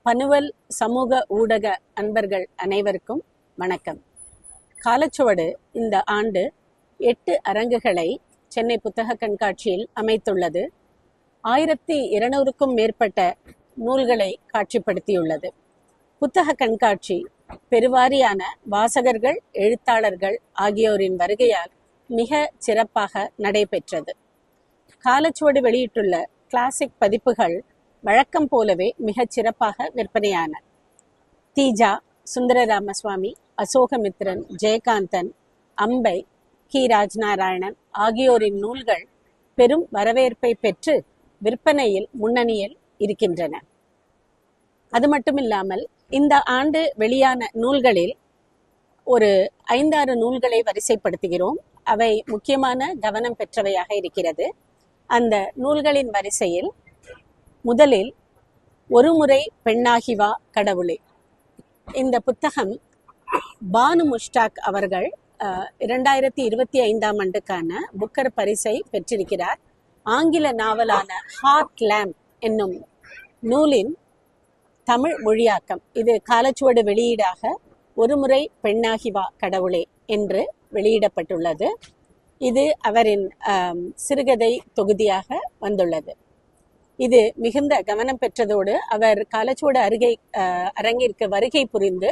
பனுவல் சமூக ஊடக அன்பர்கள் அனைவருக்கும் வணக்கம். காலச்சுவடு இந்த ஆண்டு 8 அரங்குகளை சென்னை புத்தக கண்காட்சியில் அமைத்துள்ளது. 1200க்கும் மேற்பட்ட நூல்களை காட்சிப்படுத்தியுள்ளது. புத்தக கண்காட்சி பெருவாரியான வாசகர்கள், எழுத்தாளர்கள் ஆகியோரின் வருகையால் மிக சிறப்பாக நடைபெற்றது. காலச்சுவடு வெளியிட்டுள்ள கிளாசிக் பதிப்புகள் வழக்கம் போலவே மிகச் சிறப்பாக விற்பனையான தீஜா, சுந்தர ராமசுவாமி, அசோகமித்திரன், ஜெயகாந்தன், அம்பை, கி. ராஜநாராயணன் ஆகியோரின் நூல்கள் பெரும் வரவேற்பை பெற்று விற்பனையில் முன்னணியில் இருக்கின்றன. அது மட்டுமில்லாமல் இந்த ஆண்டு வெளியான நூல்களில் ஒரு 5-6 நூல்களை வரிசைப்படுத்துகிறோம். அவை முக்கியமான கவனம் பெற்றவையாக இருக்கிறது. அந்த நூல்களின் வரிசையில் முதலில் ஒரு முறை பெண்ணாகி வா கடவுளே. இந்த புத்தகம் பானு முஷ்டாக் அவர்கள் 2025ஆம் ஆண்டுக்கான புக்கர் பரிசை பெற்றிருக்கிறார். ஆங்கில நாவலான ஹார்ட் லேம்ப் என்னும் நூலின் தமிழ் மொழியாக்கம். இது காலச்சுவடு வெளியீடாக ஒரு முறை பெண்ணாகி வா கடவுளே என்று வெளியிடப்பட்டுள்ளது. இது அவரின் சிறுகதை தொகுதியாக வந்துள்ளது. இது மிகுந்த கவனம் பெற்றதோடு அவர் காலச்சுவடு அரங்கிற்கு வருகை புரிந்து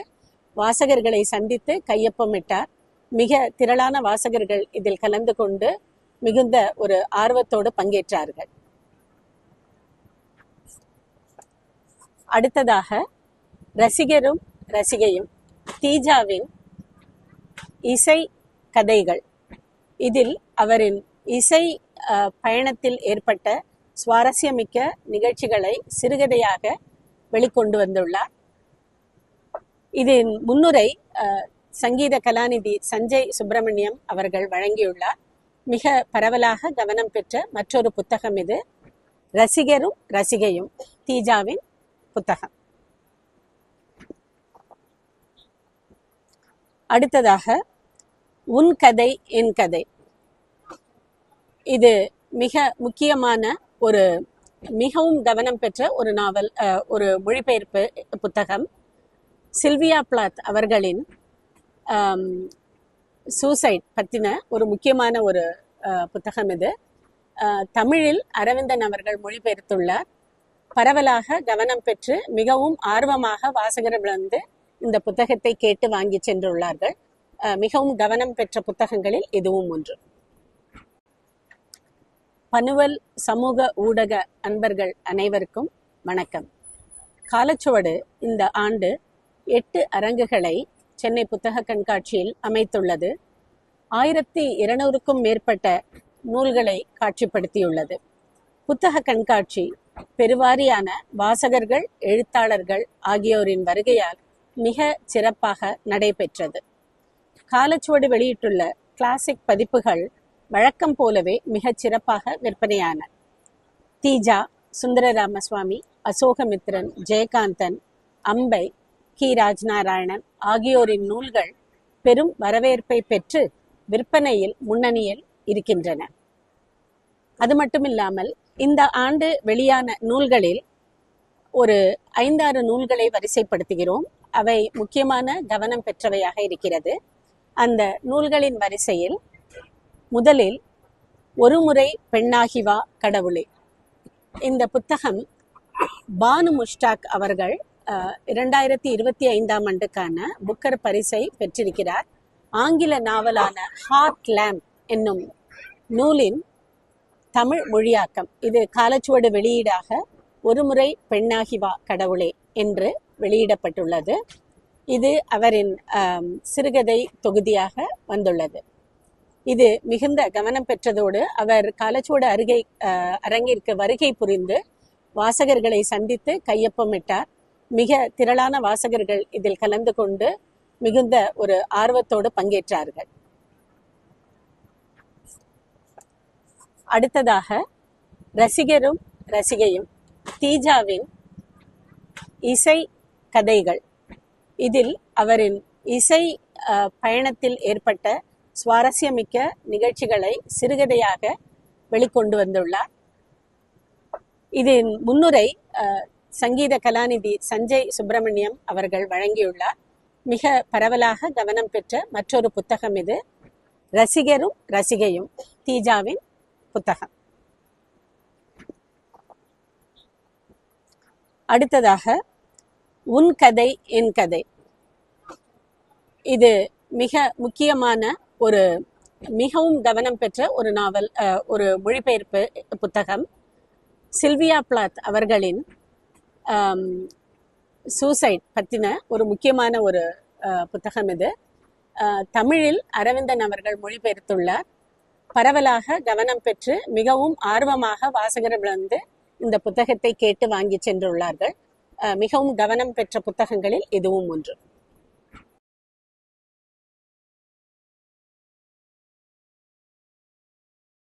வாசகர்களை சந்தித்து கையொப்பமிட்டார். மிக திரளான வாசகர்கள் இதில் கலந்து கொண்டு மிகுந்த ஒரு ஆர்வத்தோடு பங்கேற்றார்கள். அடுத்ததாக ரசிகரும் ரசிகையும் தீஜாவின் இசை கதைகள். இதில் அவரின் இசை பயணத்தில் ஏற்பட்ட சுவாரஸ்யமிக்க நிகழ்ச்சிகளை சிறுகதையாக வெளிக்கொண்டு வந்துள்ளார். இதன் முன்னுரை சங்கீத கலாநிதி சஞ்சய் சுப்பிரமணியம் அவர்கள் வழங்கியுள்ளார். மிக பரவலாக கவனம் பெற்ற மற்றொரு புத்தகம் இது. ரசிகரும் ரசிகையும் தீஜாவின் புத்தகம். அடுத்ததாக உன் கதை என் கதை. இது மிக முக்கியமான மிகவும் கவனம் பெற்ற ஒரு நாவல், ஒரு மொழிபெயர்ப்பு புத்தகம். சில்வியா பிளாத் அவர்களின் சூசைட் பற்றின ஒரு முக்கியமான ஒரு புத்தகம் இது. தமிழில் அரவிந்தன் அவர்கள் மொழிபெயர்த்துள்ளார். பரவலாக கவனம் பெற்று மிகவும் ஆர்வமாக வாசகர்கள் வந்து இந்த புத்தகத்தை கேட்டு வாங்கி சென்றுள்ளார்கள். மிகவும் கவனம் பெற்ற புத்தகங்களில் இதுவும் ஒன்று. பனுவல் சமூக ஊடக அன்பர்கள் அனைவருக்கும் வணக்கம். காலச்சுவடு இந்த ஆண்டு 8 அரங்குகளை சென்னை புத்தக கண்காட்சியில் அமைத்துள்ளது. 1200க்கும் மேற்பட்ட நூல்களை காட்சிப்படுத்தியுள்ளது. புத்தக கண்காட்சி பெருவாரியான வாசகர்கள், எழுத்தாளர்கள் ஆகியோரின் வருகையால் மிக சிறப்பாக நடைபெற்றது. காலச்சுவடு வெளியிட்டுள்ள கிளாசிக் பதிப்புகள் வழக்கம் போலவே மிகச் சிறப்பாக விற்பனையான தீஜா, சுந்தர ராமசுவாமி, அசோகமித்திரன், ஜெயகாந்தன், அம்பை, கி. ராஜநாராயணன் ஆகியோரின் நூல்கள் பெரும் வரவேற்பை பெற்று விற்பனையில் முன்னணியில் இருக்கின்றன. அது மட்டுமில்லாமல் இந்த ஆண்டு வெளியான நூல்களில் ஒரு 5-6 நூல்களை வரிசைப்படுத்துகிறோம். அவை முக்கியமான கவனம் பெற்றவையாக இருக்கிறது. அந்த நூல்களின் வரிசையில் முதலில் ஒரு முறை பெண்ணாகி வா கடவுளே. இந்த புத்தகம் பானு முஷ்டாக் அவர்கள் 2025ஆம் ஆண்டுக்கான புக்கர் பரிசை பெற்றிருக்கிறார். ஆங்கில நாவலான ஹார்ட் லேம்ப் என்னும் நூலின் தமிழ் மொழியாக்கம். இது காலச்சுவடு வெளியீடாக ஒரு முறை பெண்ணாகி வா கடவுளே என்று வெளியிடப்பட்டுள்ளது. இது அவரின் சிறுகதை தொகுதியாக வந்துள்ளது. இது மிகுந்த கவனம் பெற்றதோடு அவர் காலச்சுவடு அரங்கிற்கு வருகை புரிந்து வாசகர்களை சந்தித்து கையொப்பமிட்டார். மிக திரளான வாசகர்கள் இதில் கலந்து கொண்டு மிகுந்த ஒரு ஆர்வத்தோடு பங்கேற்றார்கள். அடுத்ததாக ரசிகரும் ரசிகையும் தீஜாவின் இசை கதைகள். இதில் அவரின் இசை பயணத்தில் ஏற்பட்ட சுவாரஸ்யமிக்க நிகழ்ச்சிகளை சிறுகதையாக வெளிக்கொண்டு வந்துள்ளார். இதன் முன்னுரை சங்கீத கலாநிதி சஞ்சய் சுப்பிரமணியம் அவர்கள் வழங்கியுள்ளார். மிக பரவலாக கவனம் பெற்ற மற்றொரு புத்தகம் இது. ரசிகரும் ரசிகையும், தீஜாவின் புத்தகம். அடுத்ததாக உன் கதை என் கதை. இது மிக முக்கியமான மிகவும் கவனம் பெற்ற ஒரு நாவல், ஒரு மொழிபெயர்ப்பு புத்தகம். சில்வியா பிளாத் அவர்களின் சூசைட் பற்றின ஒரு முக்கியமான புத்தகம் இது. தமிழில் அரவிந்தன் அவர்கள் மொழிபெயர்த்துள்ளார். பரவலாக கவனம் பெற்று மிகவும் ஆர்வமாக வாசகர்கள் இந்த புத்தகத்தை கேட்டு வாங்கி சென்றுள்ளார்கள். மிகவும் கவனம் பெற்ற புத்தகங்களில் இதுவும் ஒன்று.